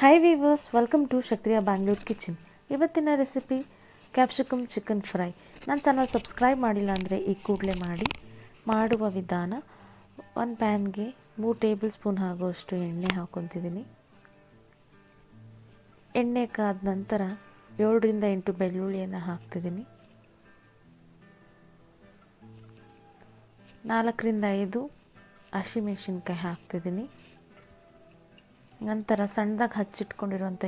Hi viewers, welcome to Kshatriya Bangalore kitchen. ಇವತ್ತಿನ recipe capsicum chicken fry. ನನ್ನ channel subscribe ಮಾಡಿಲ್ಲ ಅಂದರೆ ಈ ಕೂಡಲೇ ಮಾಡಿ. ಮಾಡುವ ವಿಧಾನ: ಒಂದು ಪ್ಯಾನ್ಗೆ 3 ಟೇಬಲ್ ಸ್ಪೂನ್ ಆಗುವಷ್ಟು ಎಣ್ಣೆ ಹಾಕ್ಕೊತಿದ್ದೀನಿ. ಎಣ್ಣೆ ಕಾದ ನಂತರ 7 ರಿಂದ 8 ಬೆಳ್ಳುಳ್ಳಿಯನ್ನು ಹಾಕ್ತಿದ್ದೀನಿ. 4 ರಿಂದ 5 ಹಸಿಮೆಣಸಿನ್ಕಾಯಿ ಹಾಕ್ತಿದ್ದೀನಿ. ನಂತರ ಸಣ್ಣದಾಗಿ ಹಚ್ಚಿಟ್ಕೊಂಡಿರುವಂಥ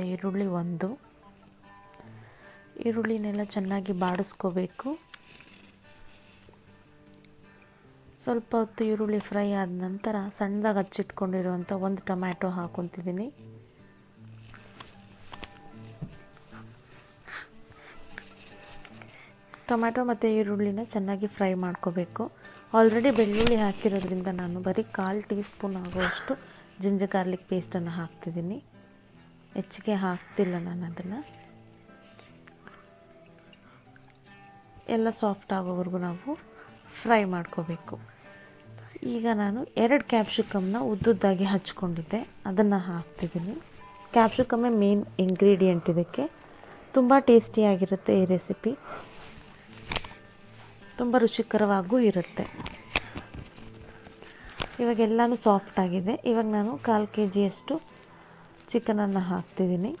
ಈರುಳ್ಳಿನೆಲ್ಲ ಚೆನ್ನಾಗಿ ಬಾಡಿಸ್ಕೋಬೇಕು. ಸ್ವಲ್ಪ ಹೊತ್ತು ಈರುಳ್ಳಿ ಫ್ರೈ ಆದ ನಂತರ ಸಣ್ಣದಾಗಿ ಹಚ್ಚಿಟ್ಕೊಂಡಿರುವಂಥ 1 ಟೊಮ್ಯಾಟೊ ಹಾಕ್ಕೊತಿದ್ದೀನಿ. ಟೊಮ್ಯಾಟೊ ಮತ್ತು ಈರುಳ್ಳಿನ ಚೆನ್ನಾಗಿ ಫ್ರೈ ಮಾಡ್ಕೋಬೇಕು. ಆಲ್ರೆಡಿ ಬೆಳ್ಳುಳ್ಳಿ ಹಾಕಿರೋದ್ರಿಂದ ನಾನು ಬರೀ 1/4 ಟೀ ಸ್ಪೂನ್ ಆಗುವಷ್ಟು ಜಿಂಜರ್ ಗಾರ್ಲಿಕ್ ಪೇಸ್ಟನ್ನು ಹಾಕ್ತಿದ್ದೀನಿ. ಹೆಚ್ಚಿಗೆ ಹಾಕ್ತಿಲ್ಲ ನಾನು ಅದನ್ನು. ಎಲ್ಲ ಸಾಫ್ಟ್ ಆಗೋವರೆಗೂ ನಾವು ಫ್ರೈ ಮಾಡ್ಕೋಬೇಕು. ಈಗ ನಾನು 2 ಕ್ಯಾಪ್ಸಿಕಮ್ನ ಉದ್ದುದ್ದಾಗಿ ಹಚ್ಕೊಂಡಿದ್ದೆ, ಅದನ್ನು ಹಾಕ್ತಿದ್ದೀನಿ. ಕ್ಯಾಪ್ಸಿಕಮ್ಮೇ ಮೇನ್ ಇಂಗ್ರೀಡಿಯೆಂಟ್ ಇದಕ್ಕೆ. ತುಂಬ ಟೇಸ್ಟಿಯಾಗಿರುತ್ತೆ ಈ ರೆಸಿಪಿ, ತುಂಬ ರುಚಿಕರವಾಗೂ ಇರುತ್ತೆ. ಇವಾಗ ಎಲ್ಲನೂ ಸಾಫ್ಟ್ ಆಗಿದೆ. ಇವಾಗ ನಾನು 1/4 kgಯಷ್ಟು ಚಿಕನನ್ನು ಹಾಕ್ತಿದ್ದೀನಿ.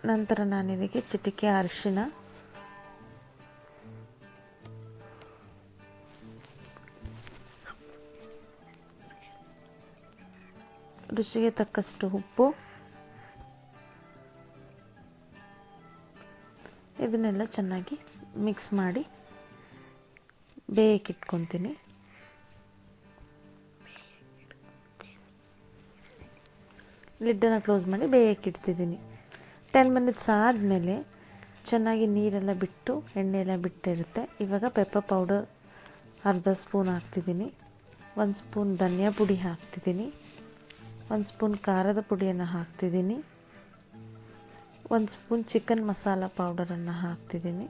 ನಂತರ ನಾನು ಇದಕ್ಕೆ ಚಿಟಿಕೆ ಅರಿಶಿನ, ರುಚಿಗೆ ತಕ್ಕಷ್ಟು ಉಪ್ಪು, ಇದನ್ನೆಲ್ಲ ಚೆನ್ನಾಗಿ ಮಿಕ್ಸ್ ಮಾಡಿ ಬೇಯಕ್ಕಿಟ್ಕೊತೀನಿ. ಲಿಡ್ಡನ್ನು ಕ್ಲೋಸ್ ಮಾಡಿ ಬೇಯಕ್ಕಿಡ್ತಿದ್ದೀನಿ. 10 ಮಿನಿಟ್ಸ್ ಆದಮೇಲೆ ಚೆನ್ನಾಗಿ ನೀರೆಲ್ಲ ಬಿಟ್ಟು ಎಣ್ಣೆ ಎಲ್ಲ ಬಿಟ್ಟಿರುತ್ತೆ. ಇವಾಗ ಪೆಪ್ಪರ್ ಪೌಡರ್ 1/2 ಸ್ಪೂನ್ ಹಾಕ್ತಿದ್ದೀನಿ. 1 ಸ್ಪೂನ್ ಧನಿಯಾ ಪುಡಿ ಹಾಕ್ತಿದ್ದೀನಿ. 1 ಸ್ಪೂನ್ ಖಾರದ ಪುಡಿಯನ್ನು ಹಾಕ್ತಿದ್ದೀನಿ. 1 ಸ್ಪೂನ್ ಚಿಕನ್ ಮಸಾಲ ಪೌಡರನ್ನು ಹಾಕ್ತಿದ್ದೀನಿ.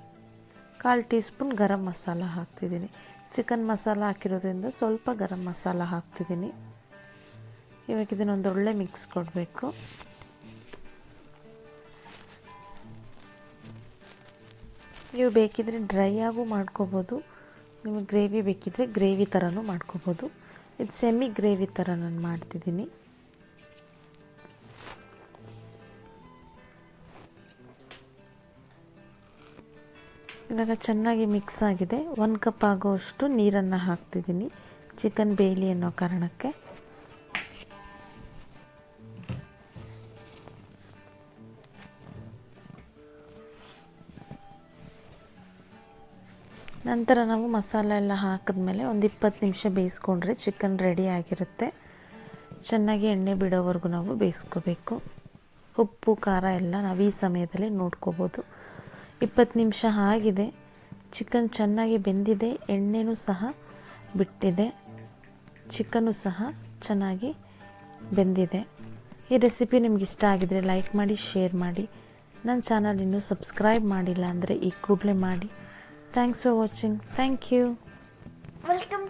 1/4 ಟೀ ಸ್ಪೂನ್ ಗರಂ ಮಸಾಲ ಹಾಕ್ತಿದ್ದೀನಿ. ಚಿಕನ್ ಮಸಾಲ ಹಾಕಿರೋದ್ರಿಂದ ಸ್ವಲ್ಪ ಗರಂ ಮಸಾಲ ಹಾಕ್ತಿದ್ದೀನಿ. ಇವಾಗ ಇದನ್ನೊಂದು ಒಳ್ಳೆ ಮಿಕ್ಸ್ ಕೊಡಬೇಕು. ನೀವು ಬೇಕಿದ್ರೆ ಡ್ರೈ ಆಗೂ ಮಾಡ್ಕೋಬೋದು, ನಿಮಗೆ ಗ್ರೇವಿ ಬೇಕಿದ್ರೆ ಗ್ರೇವಿ ಥರನೂ ಮಾಡ್ಕೋಬೋದು. ಇದು ಸೆಮಿ ಗ್ರೇವಿ ಥರ ನಾನು ಮಾಡ್ತಿದ್ದೀನಿ. ಇವಾಗ ಚೆನ್ನಾಗಿ ಮಿಕ್ಸ್ ಆಗಿದೆ. 1 ಕಪ್ ಆಗೋಷ್ಟು ನೀರನ್ನು ಹಾಕ್ತಿದ್ದೀನಿ, ಚಿಕನ್ ಬೇಯಲಿ ಅನ್ನೋ ಕಾರಣಕ್ಕೆ. ನಂತರ ನಾವು ಮಸಾಲೆ ಎಲ್ಲ ಹಾಕಿದ್ಮೇಲೆ ಒಂದು 20 ನಿಮಿಷ ಬೇಯಿಸ್ಕೊಂಡ್ರೆ ಚಿಕನ್ ರೆಡಿ ಆಗಿರುತ್ತೆ. ಚೆನ್ನಾಗಿ ಎಣ್ಣೆ ಬಿಡೋವರೆಗೂ ನಾವು ಬೇಯಿಸ್ಕೋಬೇಕು. ಉಪ್ಪು ಖಾರ ಎಲ್ಲ ನಾವು ಈ ಸಮಯದಲ್ಲಿ ನೋಡ್ಕೋಬೋದು. 20 ನಿಮಿಷ ಆಗಿದೆ. ಚಿಕನ್ ಚೆನ್ನಾಗಿ ಬೆಂದಿದೆ, ಎಣ್ಣೆನೂ ಸಹ ಬಿಟ್ಟಿದೆ, ಚಿಕನ್ನು ಸಹ ಚೆನ್ನಾಗಿ ಬೆಂದಿದೆ. ಈ ರೆಸಿಪಿ ನಿಮ್ಗೆ ಇಷ್ಟ ಆಗಿದರೆ ಲೈಕ್ ಮಾಡಿ, ಶೇರ್ ಮಾಡಿ. ನನ್ನ ಚಾನಲ್ ಇನ್ನೂ ಸಬ್ಸ್ಕ್ರೈಬ್ ಮಾಡಿಲ್ಲ ಅಂದರೆ ಈ ಕೂಡಲೇ ಮಾಡಿ. Thanks for watching. Thank you. Welcome